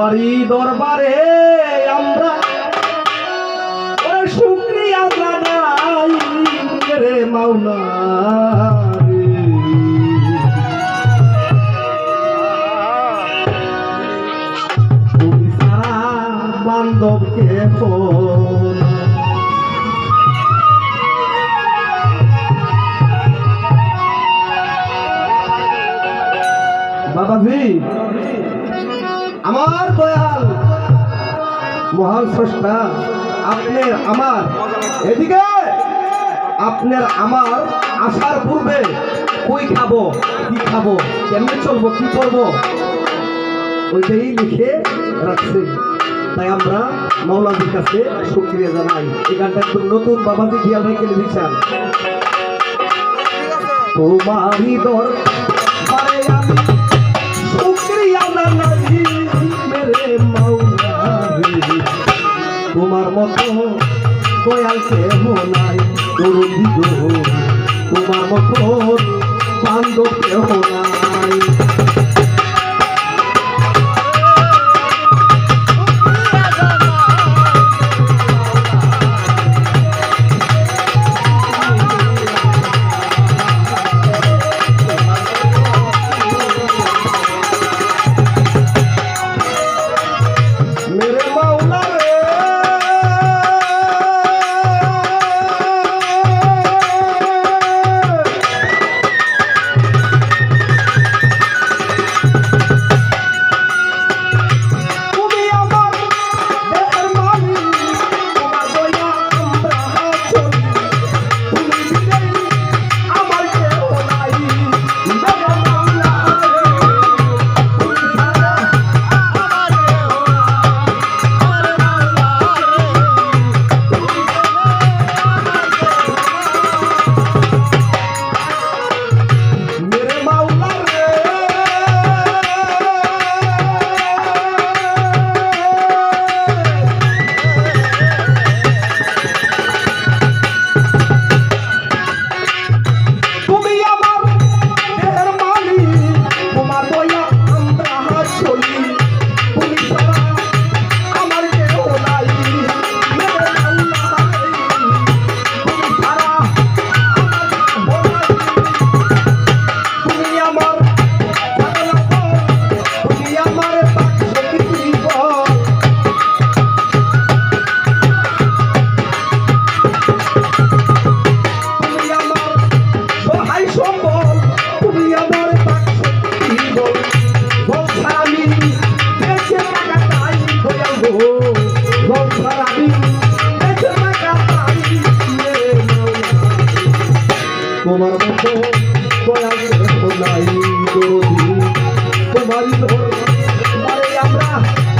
তোমারই দরবারে আমরা শুকরিয়া জানাই রে মাওলা তুমি সারা বান্ধবকে বাবাজি আমার দয়াল মহান স্রষ্টা আপনার আমার এদিকে আপনার আমার আসার পূর্বে কই খাবো কি খাবো কেমনে চলবো কি করবো ওইটাই লিখে রাখছে তাই আমরা মাওলানার কাছে শুকরিয়া জানাই এই গানটা একটু নতুন বাবাজি খেয়াল রেখে লিখছেন তোমারই দরবারে আমি শুকরিয়া জানাই মেরে মাওলা তোমার মতো দয়াল কেহ নাই দরদি গো তোমার মতো বান্ধব কেহ নাই তোমার মতো দয়াল কেহ নাই দরদি তোমারই দরবারে আমরা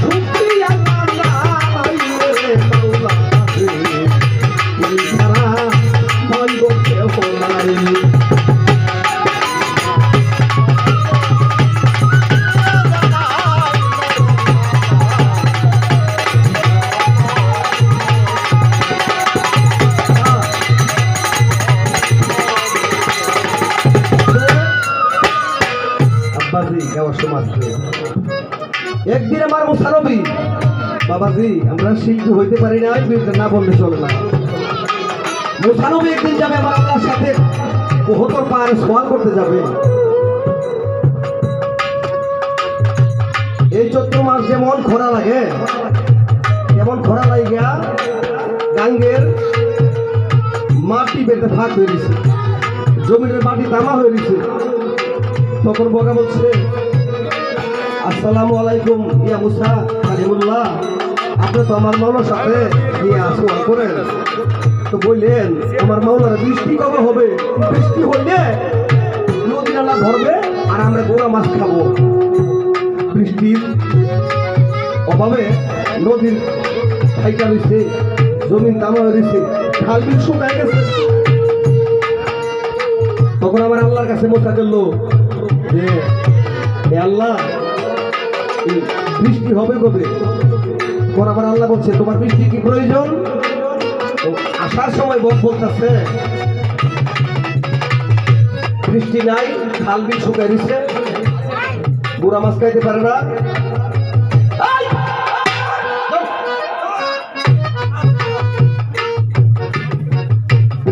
শুকরিয়া জানাই রে মাওলা তুমি ছাড়া বান্ধব কেহ নাই একদিন আমার মুসানবী বাবাজি আমরা শিল্পী হইতে পারি না না বললে চলে না মুসানবী একদিন যাবে আমার আল্লাহর সাথে ৭৫ পাহাড়ে সোয়াল করতে যাবে এই চৈত্র মাস যেমন খরা লাগে তেমন খরা লাগে গাঙ্গের মাটি বেঁধে ফাঁক হয়ে গেছে জমির মাটি তামা হয়ে গেছে তখন বগা বলছে আসসালামু আলাইকুম ইয়া মুসা কালিমুল্লাহ আপনি তো আমার মাওলার সাথে গিয়ে আসোয়াল করেন তো বললেন আমার মাওলার বৃষ্টি কবে হবে বৃষ্টি হইলে নদী নালা ভরবে আর আমরা গোড়া মাছ খাবো বৃষ্টির অভাবে নদীর ফাইকা রয়েছে জমিন তামা রয়েছে খাল বিল শুকায় গেছে তখন আমার আল্লাহর কাছে মোসা করলো যে আল্লাহ বৃষ্টি হবে কবে তখন আমার আল্লাহ বলছে তোমার বৃষ্টি কি প্রয়োজন আসার সময় বলতেছে বৃষ্টি নাই খাল বিল শুকায় দিচ্ছে বুড়া মাছ খাইতে পারে না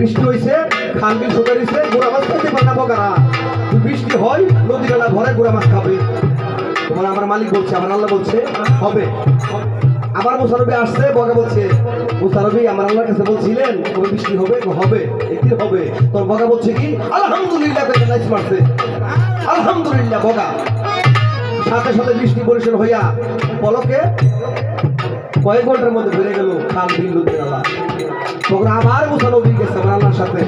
বৃষ্টি হয়েছে, খাল বিল শুকে দিছে, গোড়া মাছ খেতে পারে না বগারা। বৃষ্টি হয়, নদী নালা ভরে গোড়া মাছ খাবে। তোমার আমার মালিক বলছে, আমার আল্লাহ বলছে হবে। আবার মুসানবী আসছে, বগা বলছে মুসানবী আমার আল্লাহর কাছে বলছিলেন কবে বৃষ্টি হবে? হবে। একদিন হবে। তোর বগা বলছে কি আলহামদুলিল্লাহ করে নাইস মারছে, আলহামদুলিল্লাহ। বগা সাথে সাথে বৃষ্টি পরিষ্কার হইয়া পলকে কয়েক ঘন্টার মধ্যে বেড়ে গেল খাল বিল নদী নালা। তখন আবার মুসানবী গেছে আমার আল্লাহর সাথে,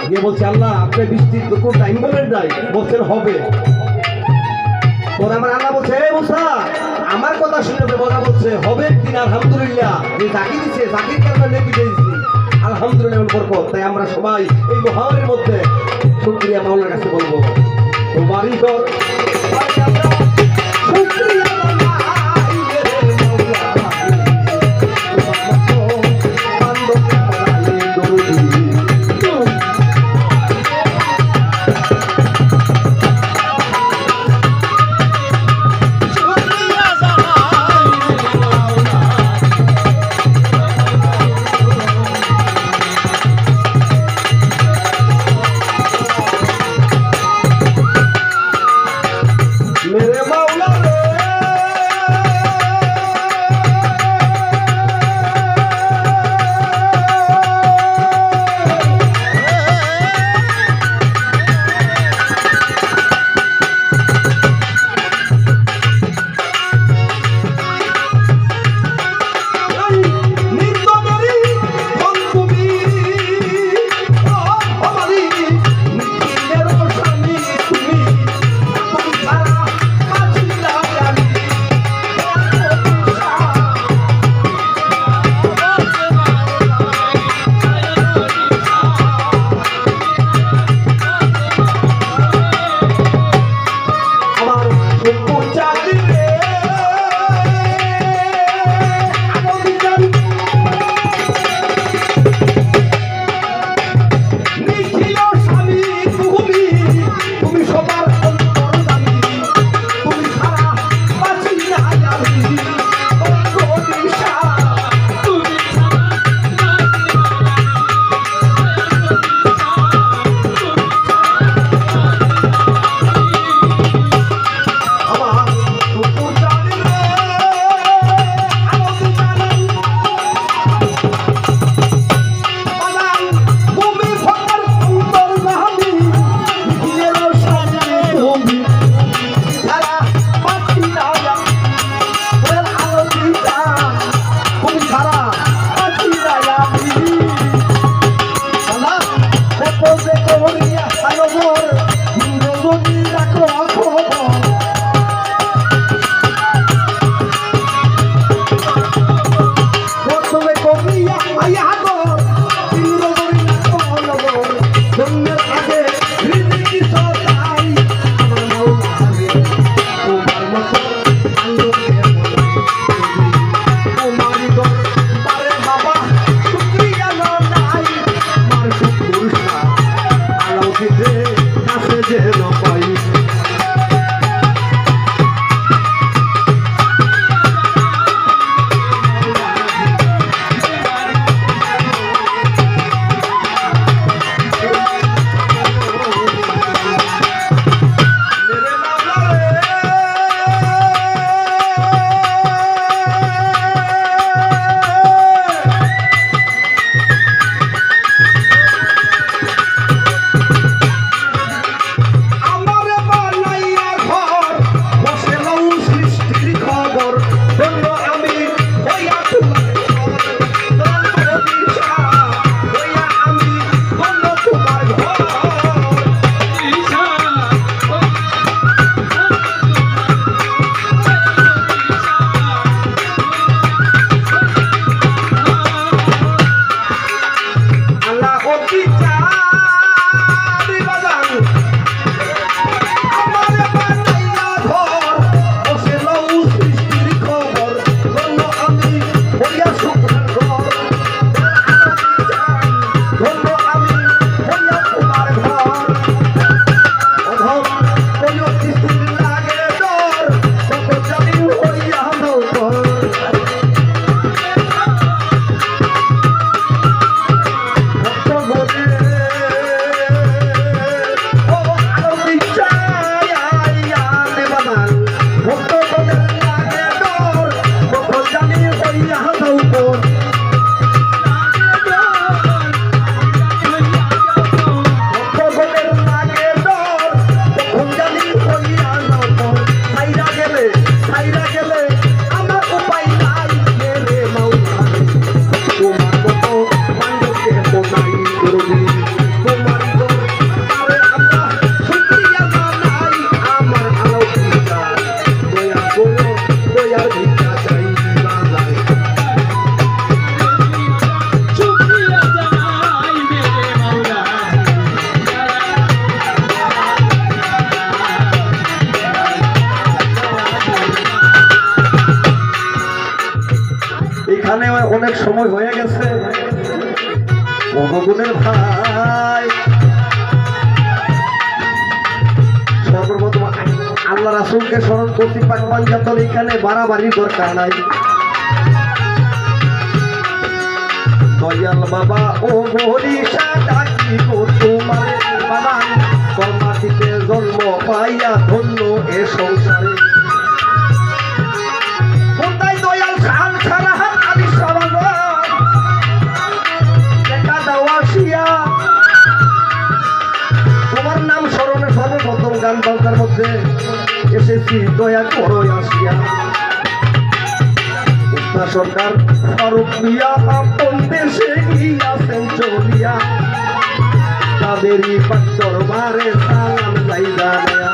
গিয়ে বলছে আল্লাহ আপনি বৃষ্টির তো কোন টাইম বলেন নাই, বলছেন হবে। আমার আল্লাহ বলছে এই মুসা আমার কথা শুনে বলা বলছে হবে একদিন, আলহামদুলিল্লাহ। যে জাকি দিচ্ছে জাকির কারণে নেকি দিয়েছি, আলহামদুলিল্লাহ বরকত। তাই আমরা সবাই এই মহামারীর মধ্যে শুকরিয়া মাওলার কাছে বলবো। তো বাড়ি ঘর শুকরিয়া এখানে অনেক সময় হয়ে গেছে ভগবানের ভাই সর্বপ্রথম আল্লাহ রাসূলকে স্মরণ করতে পাকবান যাতন এখানে বাড়াবাড়ির দরকার নাই দয়াল বাবা ও বরিশা ডাকি গো তোমার বাবান কর্মাটিতে জন্ম পাইয়া ধন্য এ সংসারে কোথায় দয়াল খান ছাড়া আমি সবান দেখা দাও আসিয়া তোমার নাম স্মরণে সর্বপ্রথম গান বাংলার মধ্যে এসেছি দয়া করো আসিয়া সরকার ফারুক মিয়া আপন দেশে গিয়াছেন চলিয়া তাদেরই পাক দরবারে সালাম যাই জানায়া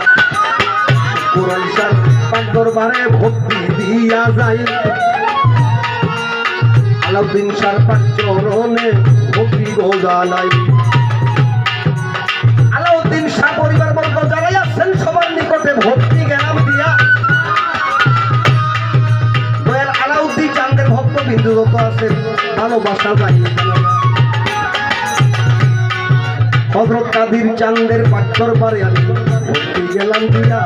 কোরআন শাহ পাক দরবারে ভক্তি দিয়া যাই আলাউদ্দিন শাহ পাক চরণে ভক্তি গো জানাই আলাউদ্দিন শাহ পরিবার বর্গ যারাই আছেন সবার নিকটে ভক্তি গেলাম দিয়া আলাউদ্দিন চাঁদের ভক্তবিন্দু যত আছে ভালোবাসা যাই হযরত কাদির চাঁদের পাক দরবারে আমি ভক্তি গেলাম দিয়া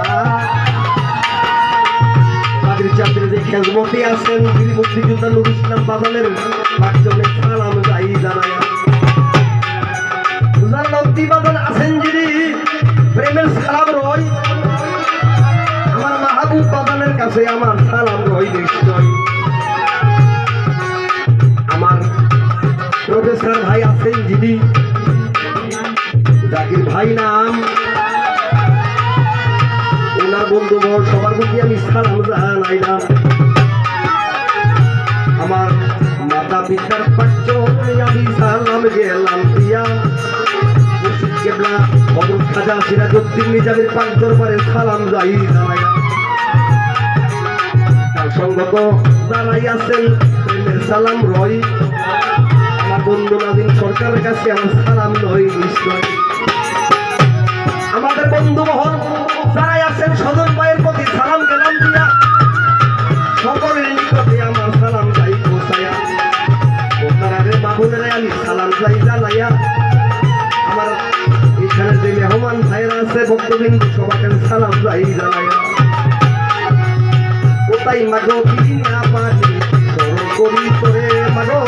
কাদির চাঁদের যে খেজমতি আছেন বীর মুক্তিযোদ্ধা নুরুল ইসলাম বাদলের পাকজনে সালাম যাই জানায়া জান্নাতি বাদল আছেন যিনি প্রেমের সালাম রয় আমার মাহবুব বাদলের কাছে আমার সালাম রয় নিশ্চয় আমার প্রফেসর ভাই আছেন যিনি জাকির ভাই নাম ওনার বন্ধু বল সবার প্রতি আমি সালাম জানাইলাম আমার মাতা পিতার পাঁচজনে আমি সালাম গেলাম দিয়া মুর্শিদ কেবলা হযরত খাজা সিরাজউদ্দিন নিজামীর পাক দরবারে সালাম যাই জানাইলাম তার সঙ্গত যারাই আছেন প্রেমের সালাম রয় আমার বন্ধু নাজিম সরকারের কাছে আমার সালাম রয় নিশ্চয় আমাদের বন্ধু মহল যারাই আছেন সদন ভাইয়ের প্রতি সালাম গেলাম দিয়া সকলের নিকটে আমার সালাম যাই পৌঁছায়া ওনারে বাবুদের আমি সালাম যাই জানাইয়া আমার এখানে যে মেহমান ভাইয়েরা আছে ভক্তবৃন্দ সবাইকে সালাম যাই জানাইয়া কোথায় মাগো কি না পারি স্মরণ করি তোরে মাগো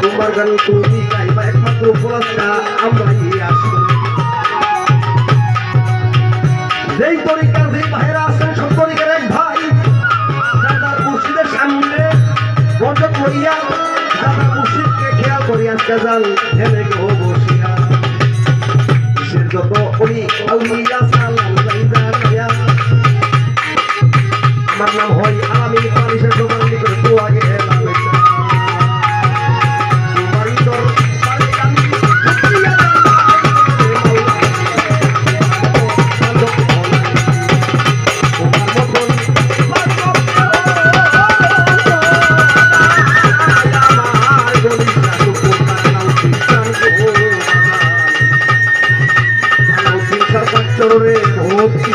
তোমার গান তুমি গাইবা একমাত্র পুরস্কার আমরাই আসবো যেই তরিকার যে ভাইরা আছেন সব তরিকার এক ভাই দাদার মুর্শিদের সামনে বন্ধক লইয়া দাদা মুর্শিদকে খেয়াল করি আজকে যান হেলে গো বসিয়া সে যত ওই আউলিয়া সালাম জাইয়া আমার নাম হয় আলামিন পারিসের দোকান করে তো আগে এলাম চরণে ভক্তি